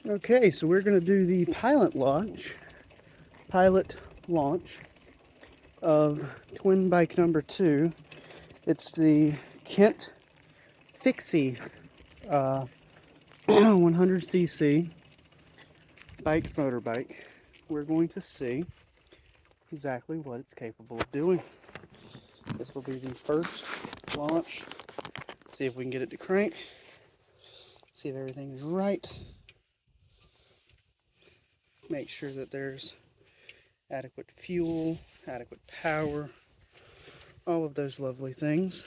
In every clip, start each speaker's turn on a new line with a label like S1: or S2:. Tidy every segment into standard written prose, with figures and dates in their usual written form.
S1: Okay, so we're going to do the pilot launch of twin bike number 2. It's the Kent Fixie 100cc bike motorbike. We're going to see exactly what it's capable of doing. This will be the first launch. See if we can get it to crank. See if everything is right. Make sure that there's adequate fuel, adequate power, all of those lovely things.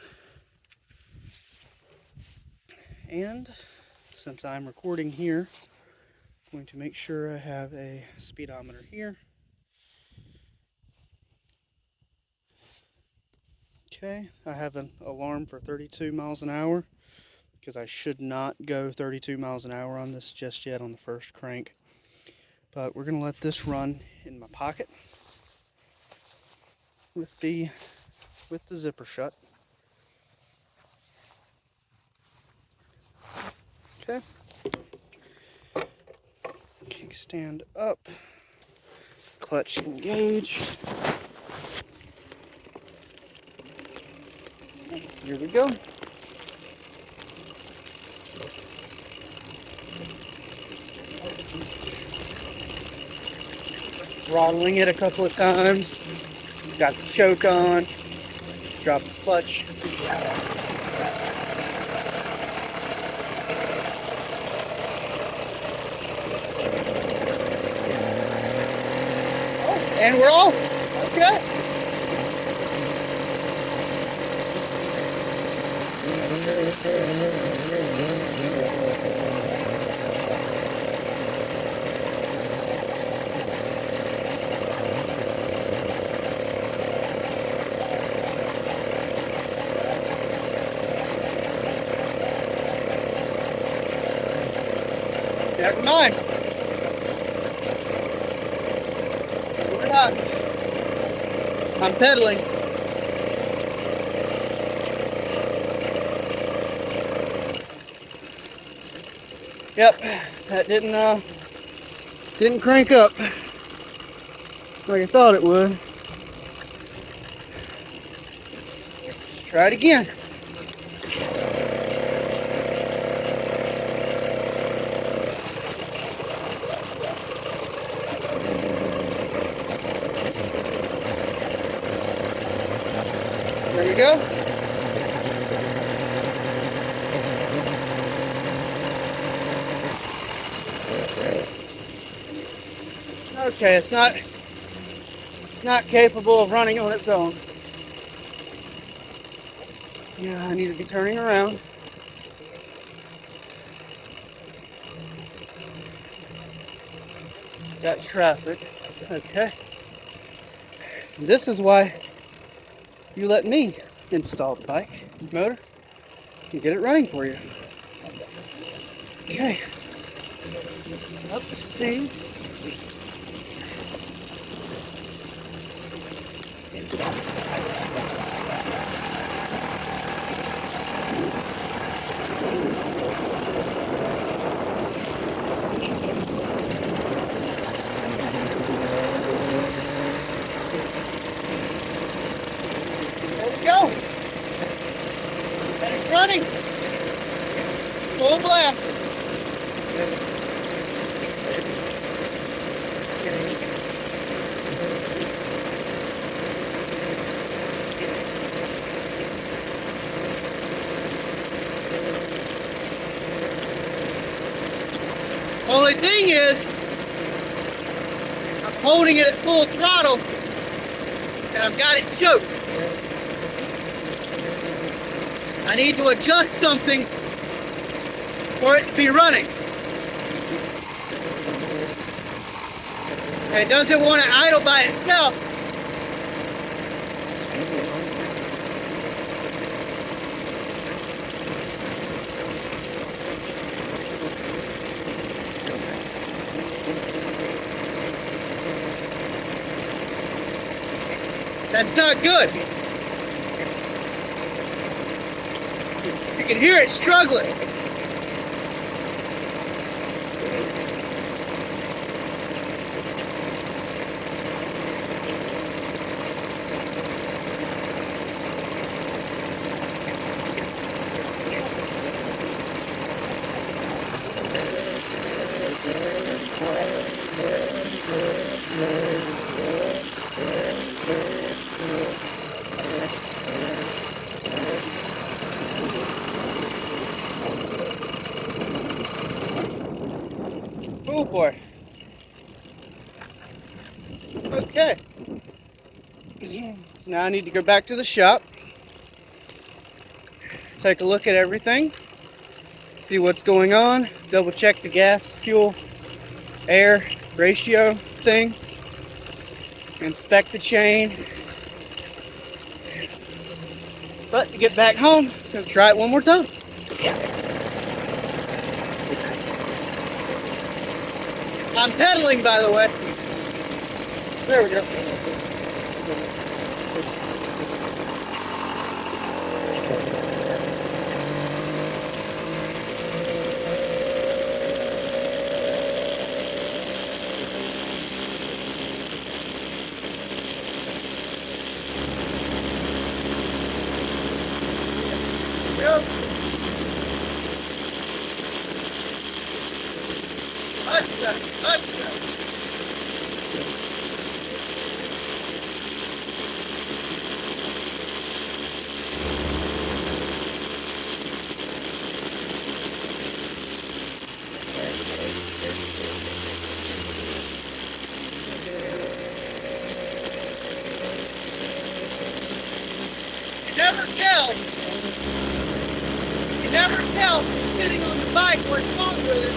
S1: And since I'm recording here, I'm going to make sure I have a speedometer here. Okay, I have an alarm for 32 miles an hour because I should not go 32 miles an hour on this just yet on the first crank. But we're going to let this run in my pocket with the zipper shut. Okay. Kickstand up. Clutch engaged. Here we go. Throttling it a couple of times. Got the choke on. Drop the clutch. Oh, and we're off. Okay. Never mind. We're not. I'm pedaling. Yep, that didn't crank up like I thought it would. Let's try it again. There we go. Okay, it's not capable of running on its own. Yeah, I need to be turning around. Got traffic. Okay. This is why you let me install the bike motor and get it running for you. Okay. Up to speed. There we go. And it's running. Full blast. Only thing is, I'm holding it at full throttle and I've got it choked. I need to adjust something for it to be running. And it doesn't want to idle by itself. That's not good. You can hear it struggling. Oh boy. Okay. Now I need to go back to the shop, take a look at everything, see what's going on, double check the gas, fuel, air ratio thing, inspect the chain. But to get back home, I'm gonna try it one more time. I'm pedaling, by the way. There we go. Yep. You never tell sitting on the bike what's wrong with it.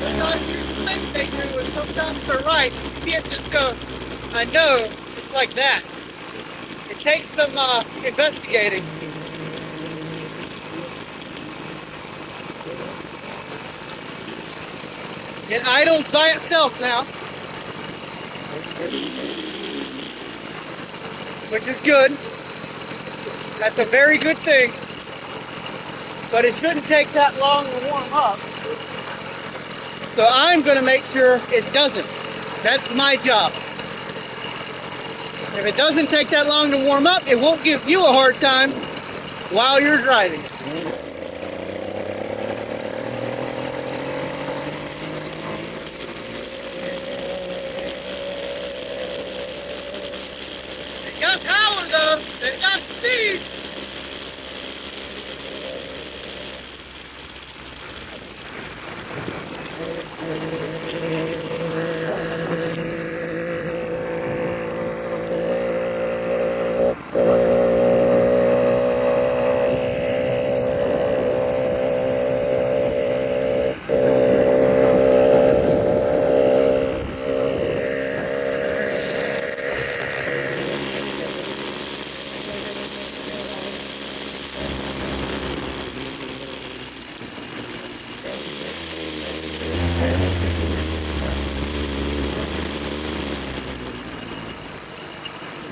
S1: Sometimes you think they do, and sometimes they're right. You can't just go, I know, it's like that. It takes some investigating. It idles by itself now, which is good. That's a very good thing. But it shouldn't take that long to warm up. So I'm going to make sure it doesn't. That's my job. If it doesn't take that long to warm up, it won't give you a hard time while you're driving. They got power though. They got speed.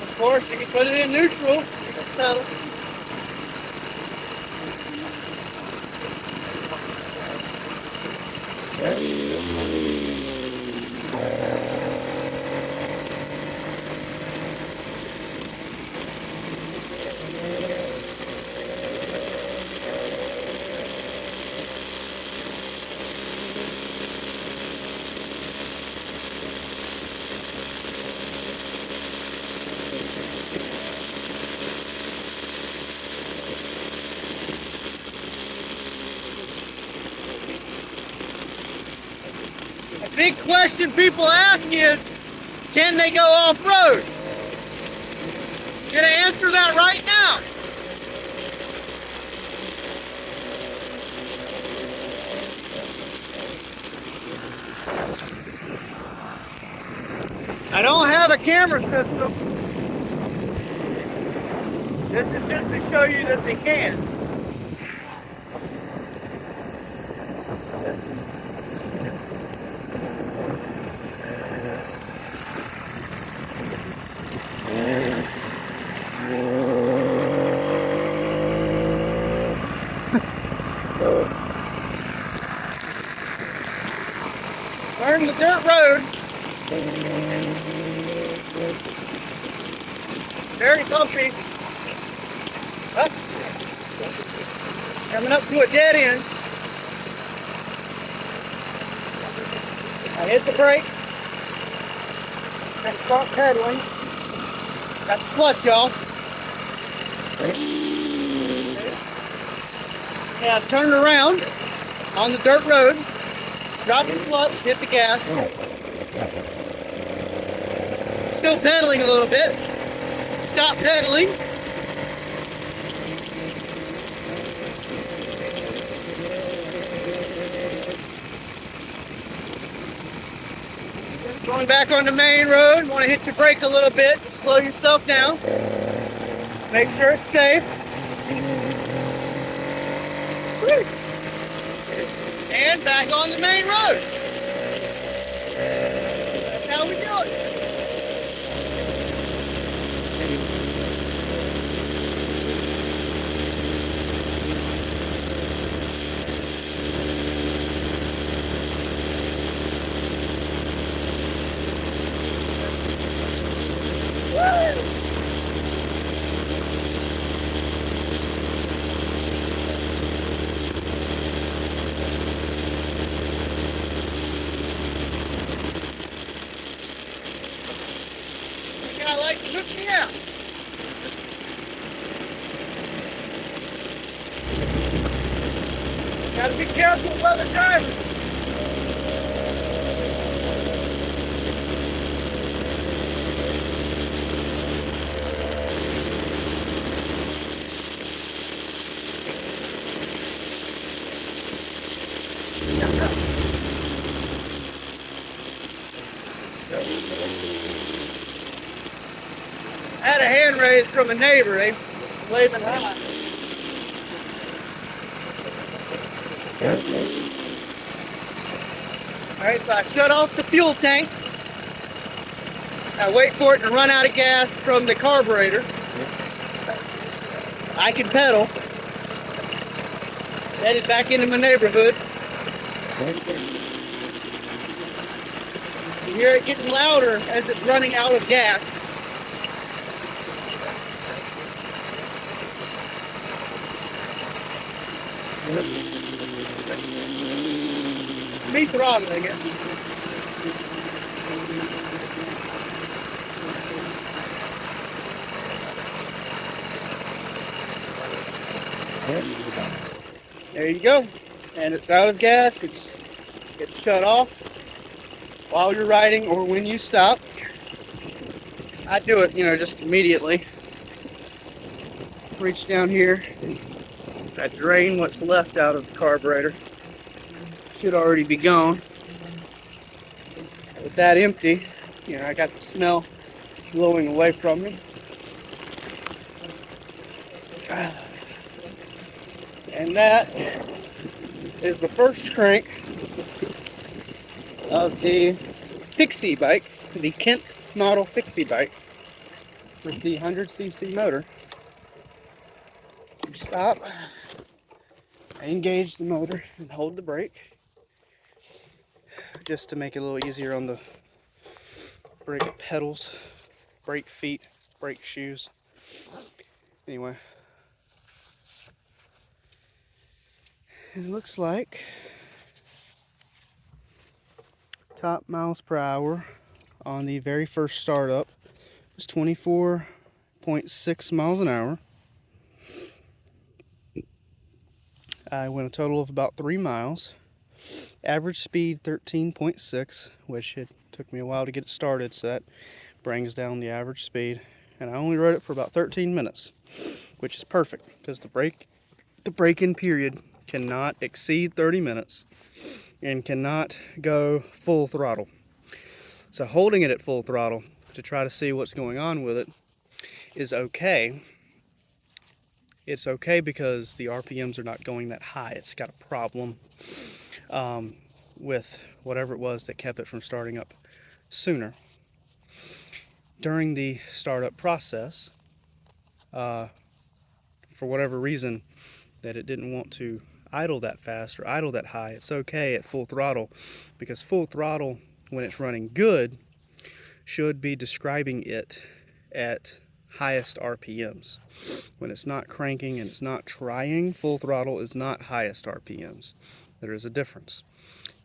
S1: Of course, you can put it in neutral. You can settle. A big question people ask is, can they go off-road? I'm gonna answer that right now. I don't have a camera system. This is just to show you that they can. Learn the dirt road. Very bumpy. Up. Coming up to a dead end. I hit the brakes and start pedaling. That's the clutch, y'all. Yeah, turn around on the dirt road, drop the clutch, hit the gas. Still pedaling a little bit. Stop pedaling. Going back on the main road, want to hit your brake a little bit, slow yourself down. Make sure it's safe. And back on the main road. That's how we do it. I like to hook me out. Gotta be careful with other drivers. I had a hand raised from a neighbor, they waving high. Alright, so I shut off the fuel tank. I wait for it to run out of gas from the carburetor. I can pedal. Headed back into my neighborhood. You hear it getting louder as it's running out of gas. Me throttling it. There you go. And it's out of gas. It's shut off while you're riding or when you stop. I do it, just immediately. Reach down here. I drain what's left out of the carburetor. Should already be gone. With that empty, I got the smell blowing away from me. And that is the first crank of the Fixie bike, the Kent model Fixie bike with the 100cc motor. Stop, engage the motor, and hold the brake just to make it a little easier on the brake pedals, brake feet, brake shoes. Anyway, it looks like top miles per hour on the very first startup was 24.6 miles an hour. I went a total of about 3 miles. Average speed 13.6, which it took me a while to get it started, so that brings down the average speed. And I only rode it for about 13 minutes, which is perfect because the break-in period cannot exceed 30 minutes and cannot go full throttle. So holding it at full throttle to try to see what's going on with it is okay. It's okay because the RPMs are not going that high. It's got a problem with whatever it was that kept it from starting up sooner. During the startup process, for whatever reason that it didn't want to idle that fast or idle that high, it's okay at full throttle, because full throttle, when it's running good, should be describing it at highest RPMs. When it's not cranking and it's not trying, full throttle is not highest RPMs. There is a difference.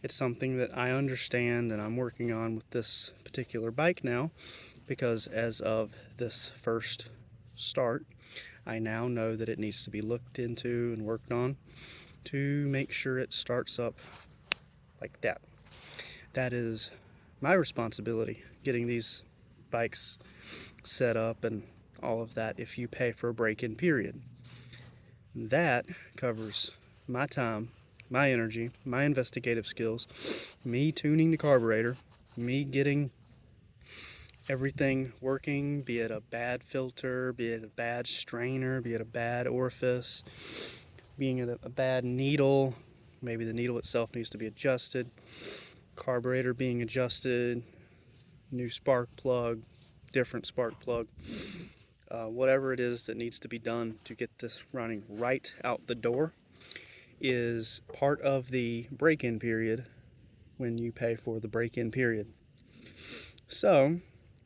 S1: It's something that I understand and I'm working on with this particular bike now, because as of this first start, I now know that it needs to be looked into and worked on to make sure it starts up like that. That is my responsibility, getting these bikes set up and all of that if you pay for a break-in period. That covers my time, my energy, my investigative skills, me tuning the carburetor, me getting everything working, be it a bad filter, be it a bad strainer, be it a bad orifice, being a bad needle, maybe the needle itself needs to be adjusted, carburetor being adjusted, new spark plug, different spark plug, whatever it is that needs to be done to get this running right out the door is part of the break-in period when you pay for the break-in period. So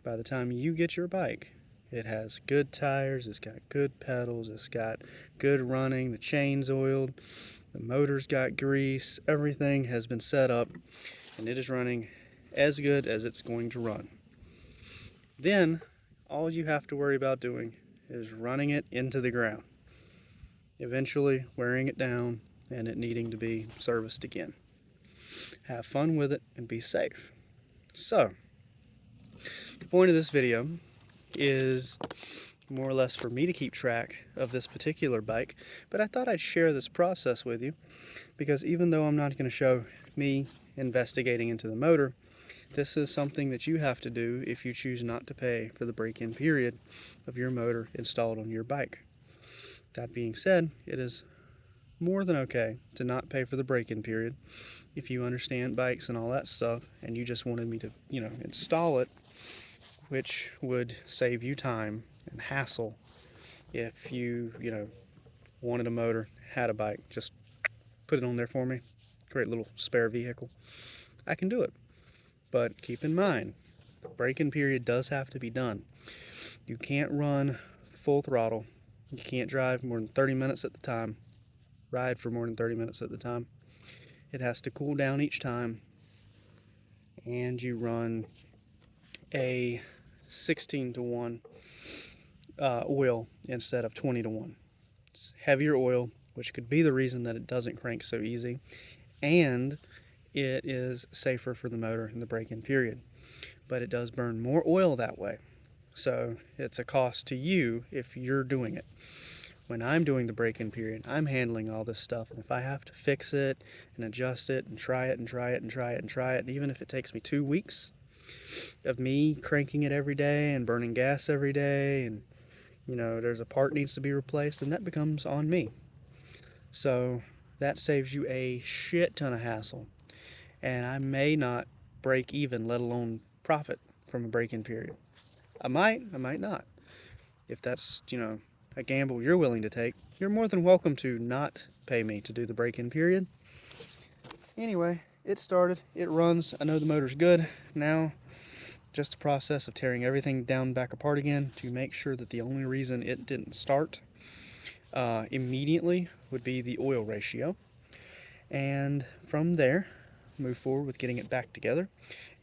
S1: by the time you get your bike, it has good tires, it's got good pedals, it's got good running, the chain's oiled, the motor's got grease, everything has been set up, and it is running as good as it's going to run. Then all you have to worry about doing is running it into the ground, eventually wearing it down and it needing to be serviced again. Have fun with it and be safe. So the point of this video is more or less for me to keep track of this particular bike, but I thought I'd share this process with you because even though I'm not going to show me investigating into the motor, this is something that you have to do if you choose not to pay for the break-in period of your motor installed on your bike. That being said, it is more than okay to not pay for the break-in period if you understand bikes and all that stuff and you just wanted me to, install it, which would save you time and hassle if you, wanted a motor, had a bike, just put it on there for me. Great little spare vehicle. I can do it. But keep in mind, the break-in period does have to be done. You can't run full throttle. You can't drive more than 30 minutes at the time, ride for more than 30 minutes at the time. It has to cool down each time, and you run a 16-to-1 oil instead of 20-to-1. It's heavier oil, which could be the reason that it doesn't crank so easy, and it is safer for the motor in the break-in period, but it does burn more oil that way, so it's a cost to you if you're doing it. When I'm doing the break-in period, I'm handling all this stuff, and if I have to fix it and adjust it and try it and try it and try it and try it, and even if it takes me 2 weeks of me cranking it every day and burning gas every day, and there's a part needs to be replaced, then that becomes on me. So that saves you a shit ton of hassle. And I may not break even, let alone profit from a break-in period. I might not. If that's, a gamble you're willing to take, you're more than welcome to not pay me to do the break-in period. Anyway, it started, it runs, I know the motor's good. Now, just the process of tearing everything down back apart again to make sure that the only reason it didn't start immediately would be the oil ratio. And from there, move forward with getting it back together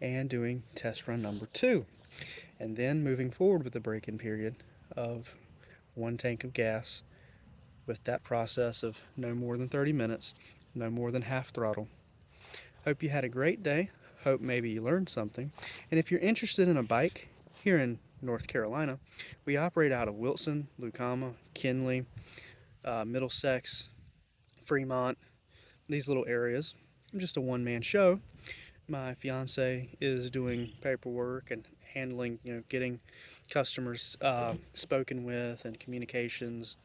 S1: and doing test run number 2, and then moving forward with the break-in period of 1 tank of gas with that process of no more than 30 minutes, no more than half throttle. Hope you had a great day. Hope maybe you learned something. And if you're interested in a bike here in North Carolina, we operate out of Wilson, Lucama, Kinley, Middlesex, Fremont, these little areas. I'm just a one-man show. My fiance is doing paperwork and handling, getting customers spoken with and communications.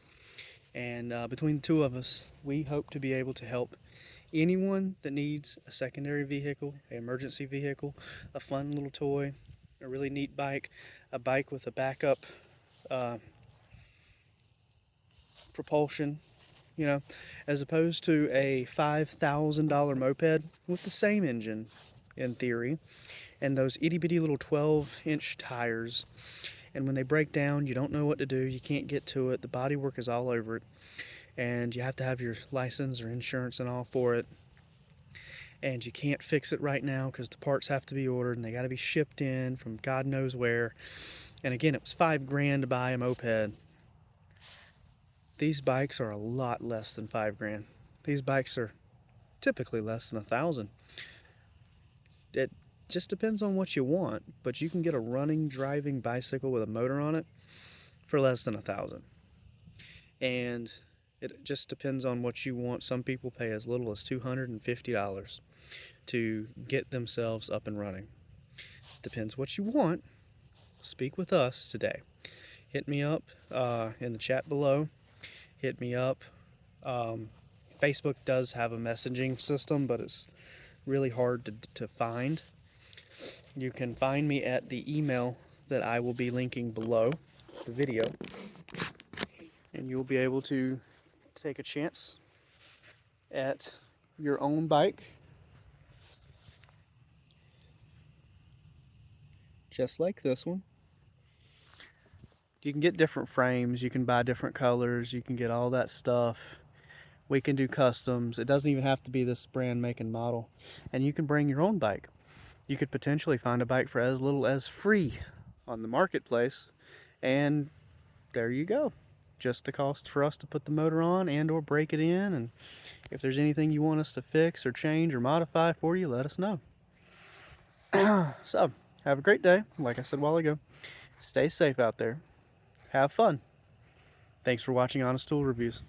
S1: And between the two of us, we hope to be able to help anyone that needs a secondary vehicle, an emergency vehicle, a fun little toy, a really neat bike, a bike with a backup propulsion, as opposed to a $5,000 moped with the same engine in theory, and those itty bitty little 12-inch tires And when they break down, you don't know what to do. You can't get to it. The bodywork is all over it. And you have to have your license or insurance and all for it. And you can't fix it right now because the parts have to be ordered and they got to be shipped in from God knows where. And again, it was $5 grand to buy a moped. These bikes are a lot less than $5 grand. These bikes are typically less than $1,000. It just depends on what you want, but you can get a running, driving bicycle with a motor on it for less than $1,000. And it just depends on what you want. Some people pay as little as $250 to get themselves up and running. Depends what you want. Speak with us today. Hit me up in the chat below. Hit me up. Facebook does have a messaging system, but it's really hard to find. You can find me at the email that I will be linking below the video, and you'll be able to take a chance at your own bike, just like this one. You can get different frames, you can buy different colors, you can get all that stuff. We can do customs. It doesn't even have to be this brand, make, and model. And you can bring your own bike. You could potentially find a bike for as little as free on the marketplace, and there you go. Just the cost for us to put the motor on and or break it in, and if there's anything you want us to fix or change or modify for you, let us know. So, have a great day. Like I said a while ago, stay safe out there. Have fun. Thanks for watching Honest Tool Reviews.